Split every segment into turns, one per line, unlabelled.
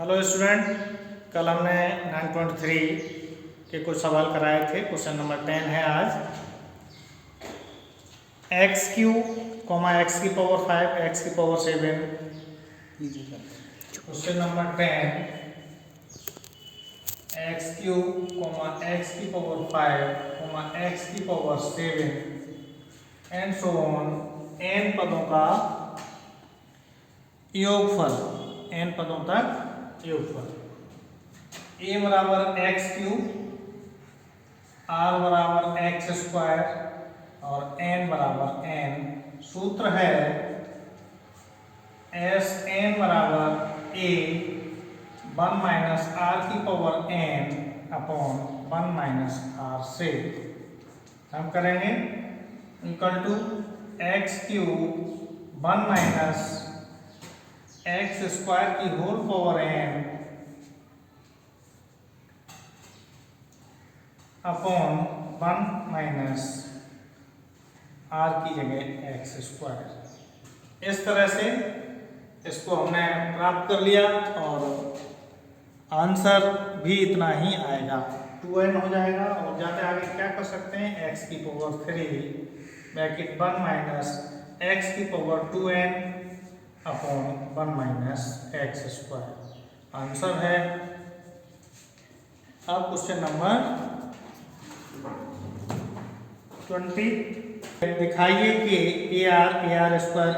Hello student, कल हमने 9.3 के कुछ सवाल कराए थे। क्वेश्चन नंबर 10 है आज। एक्स क्यू एक्स की पावर 5 एक्स की power 7। Question number 10, x Q x की पावर 5 एक्स की power 7 and so on n पदों का योगफल, n पदों तक योगफल। a बराबर एक्स क्यू, r बराबर एक्स स्क्वायर और n बराबर n। सूत्र है एस n बराबर a 1 माइनस r की power n upon 1 minus r से। हम करेंगे equal to x q 1 minus x square की whole power n upon 1 minus r की जगह एक्स स्क्वायर। इस तरह से इसको हमने प्राप्त कर लिया और आंसर भी इतना ही आएगा, 2n हो जाएगा। और ज़्यादा आगे क्या कर सकते हैं, x की पावर 3 ब्रैकेट 1 माइनस एक्स की power 2n upon 1 minus x square. Answer है। अब क्वेश्चन नंबर 20, दिखाइए कि ए आर स्क्वायर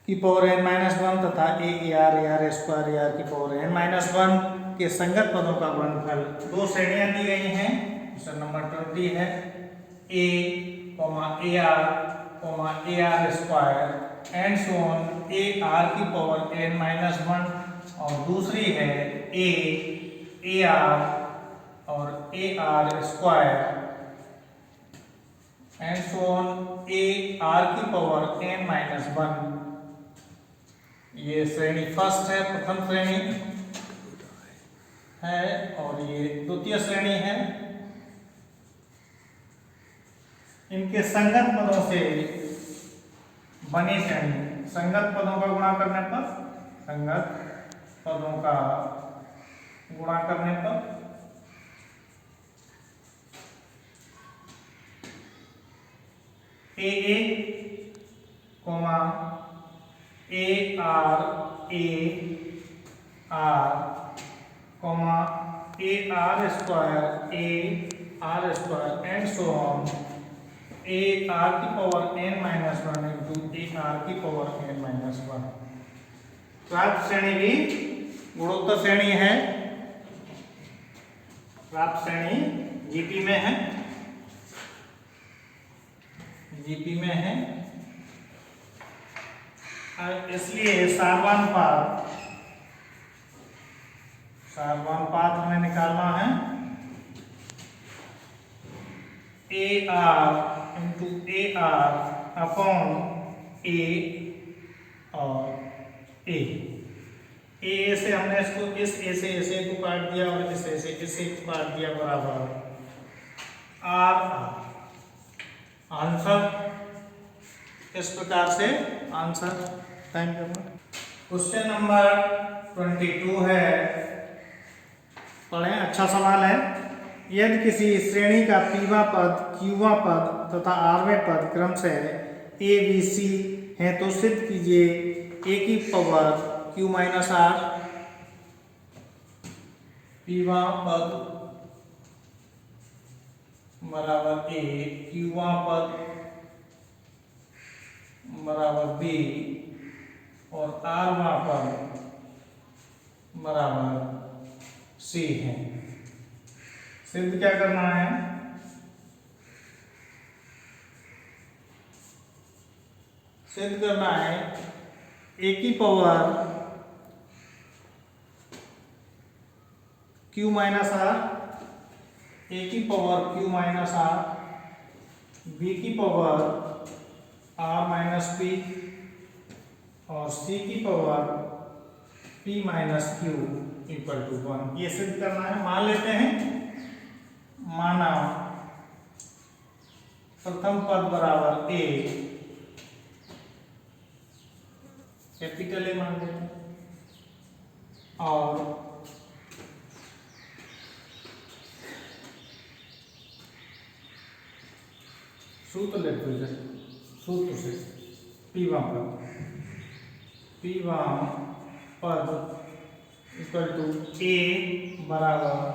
की पावर n माइनस 1 तथा ए आर स्क्वायर की पावर n माइनस 1 के संगत पदों का गुणनफल। दो श्रेणियां दी गई हैं। क्वेश्चन नंबर 20 है a r square and so on a r की पावर n माइनस 1, और दूसरी है ए आर और ए r square and so on a r की पावर n माइनस 1। ये श्रेणी फर्स्ट है, प्रथम श्रेणी है, और ये द्वितीय श्रेणी है। इनके संगत पदों से बनी श्रेणी। संगत पदों का गुणा करने पर, संगत पदों का गुणा करने पर a comma a r comma a r square and so on a r की power n minus 1 into a r की पावर n माइनस 1। प्राप्त श्रेणी भी गुणोत्तर श्रेणी है। प्राप्त श्रेणी जीपी में है, इसलिए सारवानुपात हमें निकालना है। A r into a r upon a और ए से हमने इसको इस ए से ऐसे को काट दिया और इस ए से इसे को काट दिया, बराबर आर। आंसर इस प्रकार से आंसर टाइम करना। क्वेश्चन नंबर 22 है, पढ़ें, अच्छा सवाल है। यदि किसी श्रेणी का पीवा पद, क्यूवा पद तथा आरवें पद क्रमशः ए बी सी है तो सिद्ध कीजिए ए की पावर क्यू माइनस आर। पीवा पद बराबर ए, क्यूवा पद बराबर बी और आरवा पद बराबर सी है। सिद्ध क्या करना है, सिद्ध करना है ए की power Q minus R, A की power Q minus R, B की पावर आर माइनस पी और सी की power P minus Q equal to 1। ये सिद्ध करना है। मान लेते हैं, माना प्रथम पद बराबर ए, कैपिटल ए मान लेते हैं, और सूत्र लेते सूत्र से P1 पर इक्वल टू A बराबर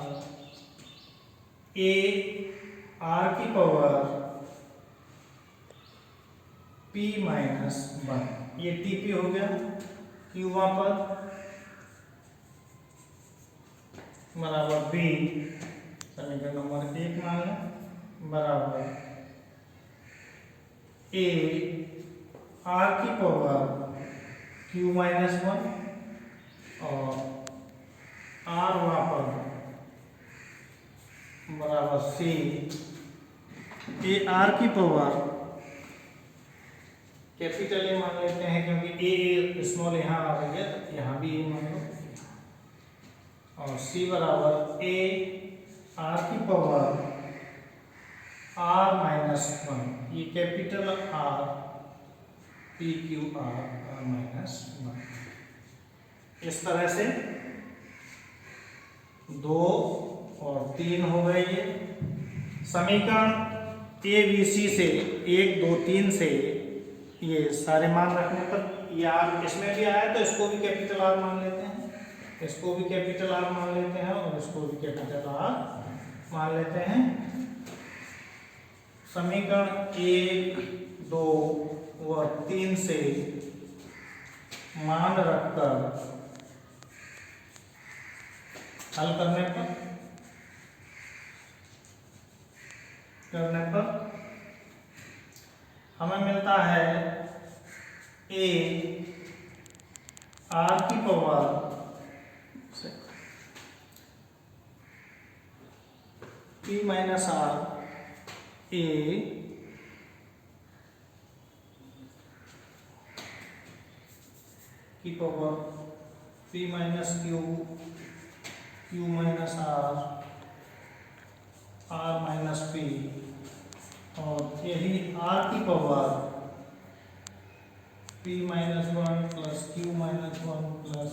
A R की पावर P माइनस 1, ये TP हो गया। Q1 पर बराबर B, समीकरण नंबर 1 मान लें, बराबर A R की पावर Q माइनस 1 और R वहाँ पर बराबर C A R की पावर कैपिटल ए मान लेते हैं, क्योंकि ए स्मॉल यहाँ आ रही है, तो यहाँ भी ए मान लो, और C बराबर A R की पावर R माइनस 1, ये capital R P Q R minus 1। इस तरह से 2 और 3 हो गए। ये समीकरण ए बी सी से 1 2 3 से ये सारे मान रखने पर ये आर इसमें भी आया, तो इसको भी कैपिटल आर मान लेते हैं, इसको भी कैपिटल आर मान लेते हैं, और इसको भी कैपिटल आर मान लेते हैं। समीकरण 1 2 व 3 से मान रखकर हल करने पर हमें मिलता है A R की power P minus R A की power P minus Q minus R minus P, और यही R की power P minus 1 plus Q minus 1 plus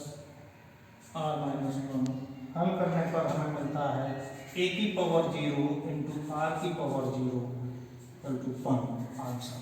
R minus 1। हल करने पर हमें मिलता है A की पावर 0 इंटू R की पावर 0 इक्वल टू 1 आंसर।